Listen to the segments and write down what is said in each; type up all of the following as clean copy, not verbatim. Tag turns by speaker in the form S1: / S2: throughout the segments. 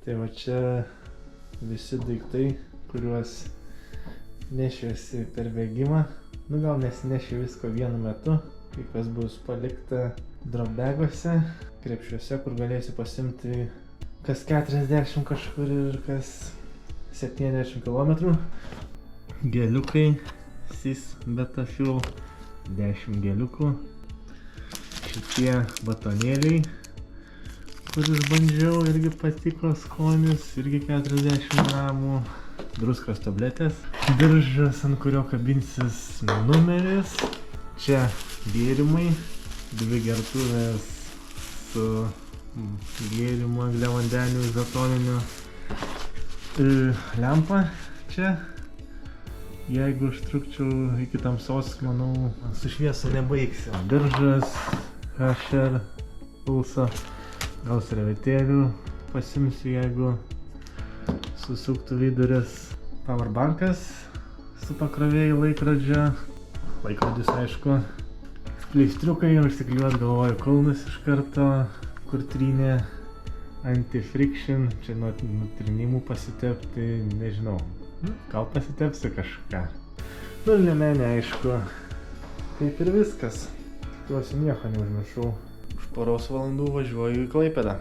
S1: Tai va čia visi daiktai, kuriuos nešiuosi per bėgimą. Nu gal nesinešiu visko vienu metu, kai kas bus palikta dropbaguose, krepšiuose, kur galėsiu pasimti kas 40 kažkur ir kas 70 km. Geliukai, Sis Betafuel, 10 geliukų. Šitie batonėliai, kuris bandžiau, irgi patiko skonis, irgi 40 gramų. Druskos tabletės. Diržas, ant kurio kabinsis numeris. Čia gėrimai, 2 gertuvės su gėrimu angliavandeniu izotoniniu. Lempa čia. Jeigu užtrukčiau iki tamsos, manau, su šviesa nebaigsiu. Diržas, Hasher, pulso, gal servetėlių pasimsiu, jeigu susuktų vidurės. Powerbankas su pakrovėjų laikrodžio. Laikrodis, aišku. Pleistriukai, užsiklijuot galvoju kulnus iš karto, kur trynė anti-friction. Čia nuo trinimų pasitepti, nežinau. Gal pasitepsiu kažką. Nu, liemenė, aišku. Kaip ir viskas. Tikiuosi nieko neužmiršau. Už poros valandų važiuoju į Klaipėdą.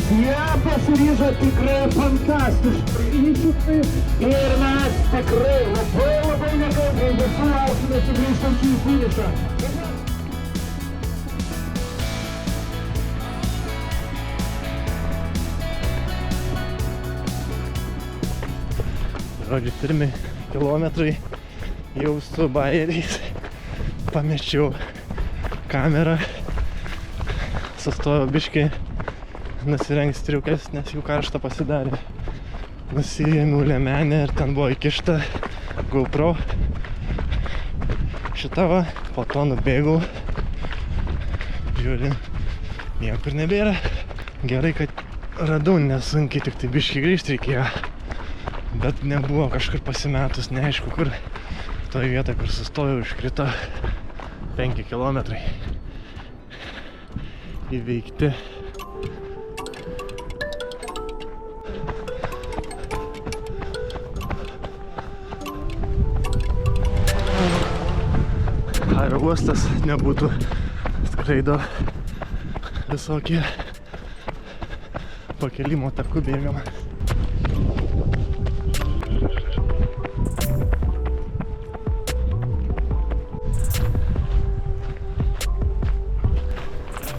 S2: Jie pasiryžo tikrai fantastiškai iššūkiui ir mes tikrai labai nekantriai visų lauksime sugrįžtančių į finišą.
S1: Žodžiu, 1 kilometrai jau su bajeriais. Pamečiau kamerą, sustojau biškį nusirengt striukės, nes jų karšta pasidarė. Nusiėmiau liemenę ir ten buvo įkišta GoPro. Šitą va, po to nubėgau. Žiūri, niekur nebėra. Gerai, kad radau nesunkiai, tik tai biškį grįžti reikėjo. Bet nebuvo kažkur pasimetus, neaišku kur. Toj vietoj, kur sustojau, iškrito 5 kilometrai įveikti. Aerouostas nebūtų, skraido visokie pakelimo takų bėgama.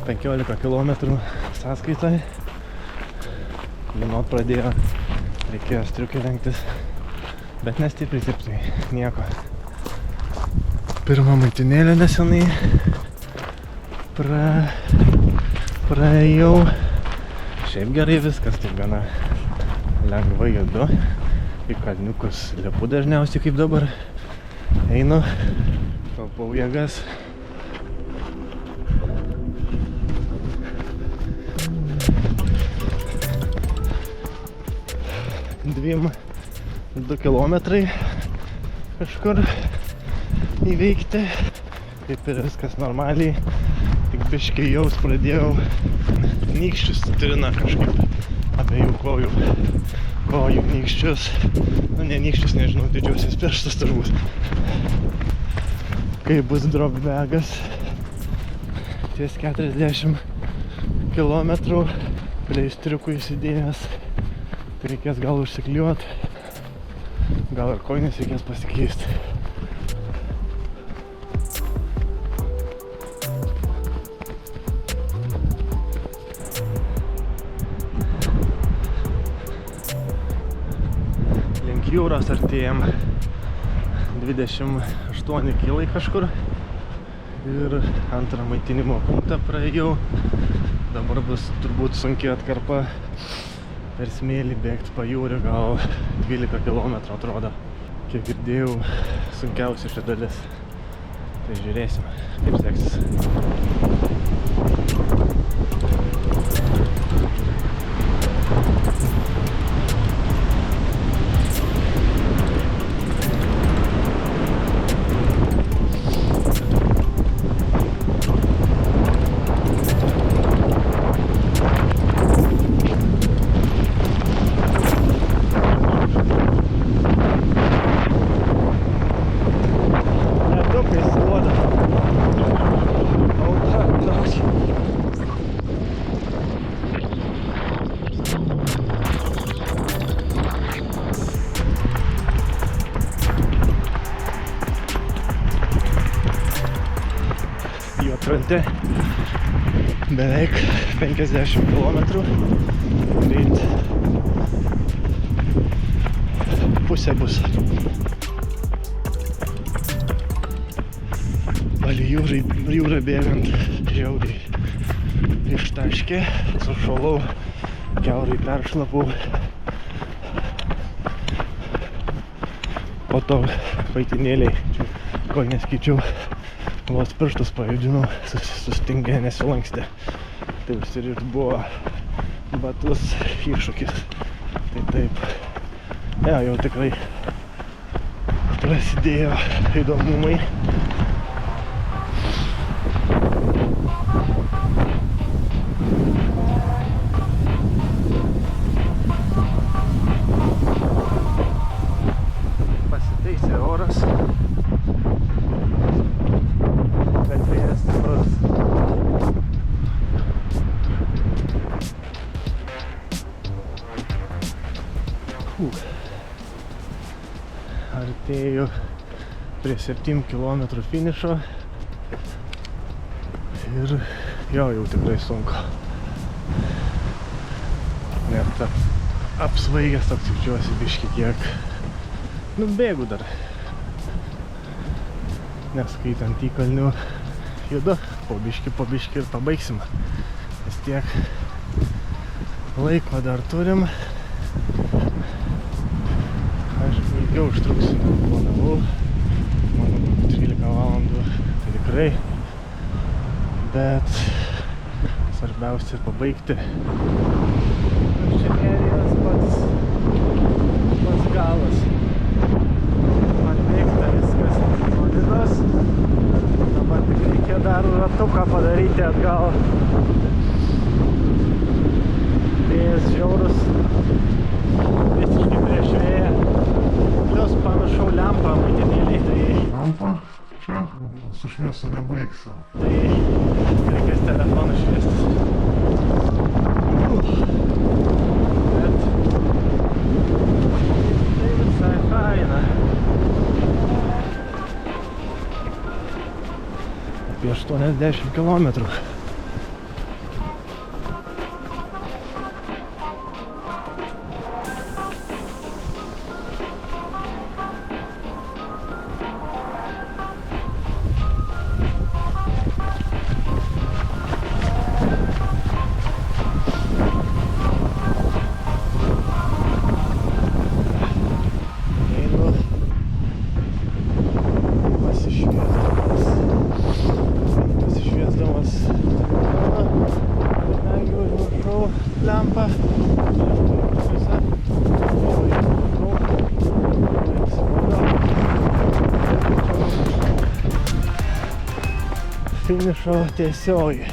S1: Penkiolika kilometrų sąskaitai. Lynot pradėjo, reikėjo striukį rengtis, bet nestipriai, nieko. Pirmą maitinėlę nesenai praėjau. Šiaip gerai viskas, taip gana lengvai judu. Į kalniukus lipu dažniausiai, kaip dabar einu, taupau jėgas. Dviem 2 kilometrai kažkur įveikti, kaip ir viskas normaliai, tik biškį jaus pradėjau nykščius, trina kažkaip abiejų kojų nykščius, nu ne nykščius, nežinau, didžiausias pirštas turbūt. Kai bus dropbagas ties 40 kilometrų, pleistriukų įsidėjęs, tai reikės gal užsiklijuot, Gal ir kojines reikės pasikeisti. Link jūros artėjam. 28 kilai kažkur. Ir antrą maitinimo punktą praėjau. Dabar bus turbūt sunki atkarpa per smėlį bėgti pajūriu, gal 12 km atrodo. Kiek girdėjau, sunkiausia ši dalis. Tai žiūrėsim, kaip seksis. Juodkrante beveik 50 km, greit pusė bus. Palei jūrą bėgant žiauriai ištaškė, sušalau, kiaurai peršlapau. Po to paitinėliai, kojines keičiau. Vos pirštus pajudinau, sustingė, nesilankstė. Tai ir buvo batus iššūkis. Tai taip. Ja, jau tikrai prasidėjo įdomumai. Pasitaisė oras. Artėju prie 7 km finišo ir jau tikrai sunku. Net apsvaigęs toks jaučiuosi biškį kiek. Bėgu dar. Neskaitant įkalnių judu, po biškį ir pabaigsim. Vis tiek laiko dar turim. Aišku, ilgiau užtruksiu, planavau. Manau, 13 valandų, tai tikrai. Bet svarbiausia pabaigti. Inžinerijos pats galas. Man mėgsta viskas nuodinos. Dabar tik reikia dar ratuką padaryti atgal. Vėjas žiaurus. Visiškai prieš vėją. Plius pamiršau lempą maitinėliai, tai...
S3: Lampa? Čia? Su šviesa nebaigsiu.
S1: Tai reikės telefoną šviestis. Bet... tai visai faina. Apie 80 km. Lampa. Finišo tiesioji.